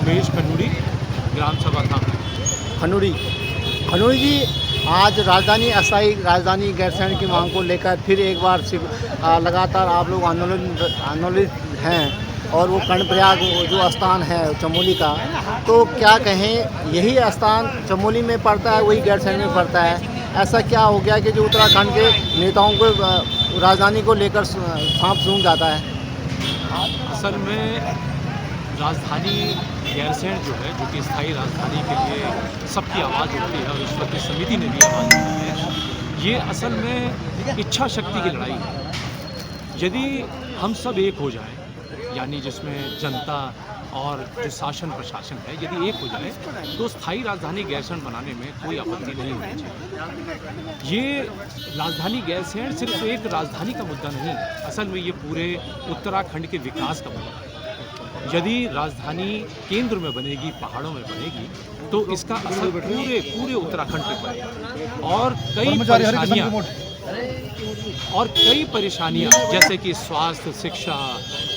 उमेश खनूरी, ग्राम सभा था। खनूरी खनूरी जी, आज राजधानी अस्थायी राजधानी गैरसैंण की मांग को लेकर फिर एक बार लगातार आप लोग आंदोलित हैं, और वो कर्णप्रयाग जो स्थान है चमोली का, तो क्या कहें, यही स्थान चमोली में पड़ता है, वही गैरसैंण में पड़ता है। ऐसा क्या हो गया कि जो उत्तराखंड के नेताओं को राजधानी को लेकर सांप सूंघ जाता है? असल में राजधानी गैरसैंण जो है, जो कि स्थायी राजधानी के लिए सबकी आवाज़ उठती है और ईश्वर की समिति ने भी आवाज़ उठाई है, ये असल में इच्छा शक्ति की लड़ाई है। यदि हम सब एक हो जाएं, यानी जिसमें जनता और जो शासन प्रशासन है, यदि एक हो जाए तो स्थायी राजधानी गैरसैंण बनाने में कोई आपत्ति नहीं होनी चाहिए। ये राजधानी गैरसैंण सिर्फ एक राजधानी का मुद्दा नहीं, असल में ये पूरे उत्तराखंड के विकास का मुद्दा है। यदि राजधानी केंद्र में बनेगी, पहाड़ों में बनेगी, तो इसका असर पूरे उत्तराखंड पे पड़ेगा और कई परेशानियां जैसे कि स्वास्थ्य, शिक्षा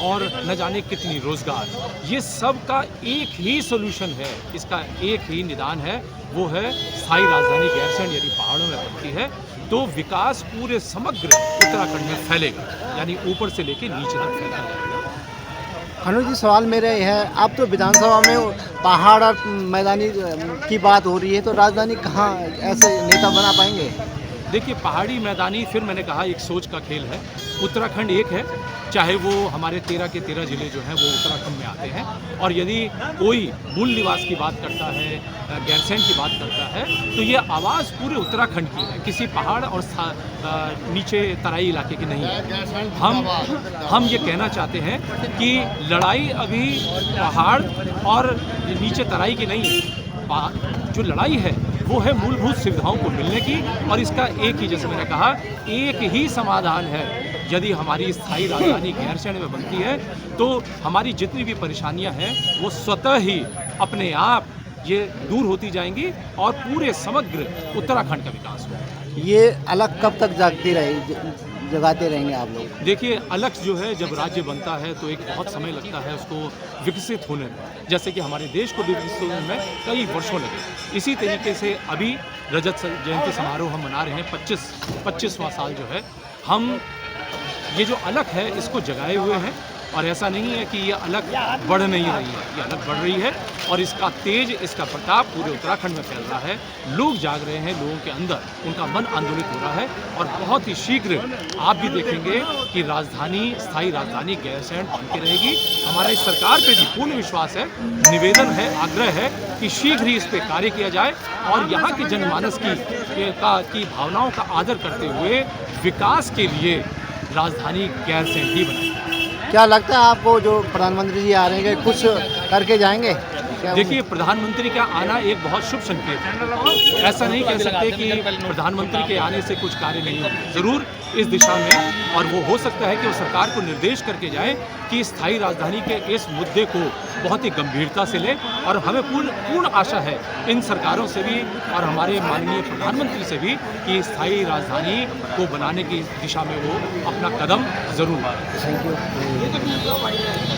और न जाने कितनी रोजगार, ये सब का एक ही सोल्यूशन है, इसका एक ही निदान है, वो है स्थायी राजधानी गैरसैंण। यदि पहाड़ों में बनती है तो विकास पूरे समग्र उत्तराखंड में फैलेगा, यानी ऊपर से लेके नीचे तक फैलेगा। खनूरी जी, सवाल मेरा यह है, अब तो विधानसभा में पहाड़ और मैदानी की बात हो रही है, तो राजधानी कहाँ ऐसे नेता बना पाएंगे? देखिए, पहाड़ी मैदानी, फिर मैंने कहा, एक सोच का खेल है। उत्तराखंड एक है, चाहे वो हमारे 13 के 13 जिले जो हैं वो उत्तराखंड में आते हैं, और यदि कोई मूल निवास की बात करता है, गैरसैंण की बात करता है, तो ये आवाज़ पूरे उत्तराखंड की है, किसी पहाड़ और नीचे तराई इलाके की नहीं है। हम ये कहना चाहते हैं कि लड़ाई अभी पहाड़ और नीचे तराई की नहीं है। जो लड़ाई है वो है मूलभूत सुविधाओं को मिलने की, और इसका एक ही, जैसे मैंने कहा, एक ही समाधान है। यदि हमारी स्थायी राजधानी गैरसैंण में बनती है तो हमारी जितनी भी परेशानियां हैं वो स्वतः ही अपने आप ये दूर होती जाएंगी और पूरे समग्र उत्तराखंड का विकास होगा। ये अलग कब तक जगाते रहेंगे आप लोग? देखिए, अलग जो है, जब राज्य बनता है तो एक बहुत समय लगता है उसको विकसित होने में, जैसे कि हमारे देश को विकसित होने में कई वर्षों लगे। इसी तरीके से अभी रजत जयंती समारोह हम मना रहे हैं, 25वां साल जो है, हम ये जो अलग है इसको जगाए हुए हैं, और ऐसा नहीं है कि ये अलग बढ़ नहीं रही है, ये अलग बढ़ रही है, और इसका तेज, इसका प्रताप पूरे उत्तराखंड में फैल रहा है। लोग जाग रहे हैं, लोगों के अंदर उनका मन आंदोलित हो रहा है, और बहुत ही शीघ्र आप भी देखेंगे कि राजधानी, स्थायी राजधानी गैरसैंण बन के रहेगी। हमारा इस सरकार पे भी पूर्ण विश्वास है, निवेदन है, आग्रह है कि शीघ्र ही इस पर कार्य किया जाए, और यहाँ के जनमानस की भावनाओं का आदर करते हुए विकास के लिए राजधानी गैरसैंण ही बनाई जाए। क्या लगता है आपको, जो प्रधानमंत्री जी आ रहे हैं, कुछ करके जाएंगे? देखिए, प्रधानमंत्री का आना एक बहुत शुभ संकेत है। ऐसा नहीं कह सकते कि प्रधानमंत्री के आने से कुछ कार्य नहीं होंगे, ज़रूर इस दिशा में, और वो हो सकता है कि वो सरकार को निर्देश करके जाए कि स्थायी राजधानी के इस मुद्दे को बहुत ही गंभीरता से लें, और हमें पूर्ण आशा है इन सरकारों से भी और हमारे माननीय प्रधानमंत्री से भी कि स्थायी राजधानी को बनाने की दिशा में वो अपना कदम ज़रूर बढ़ाएं। Thank you.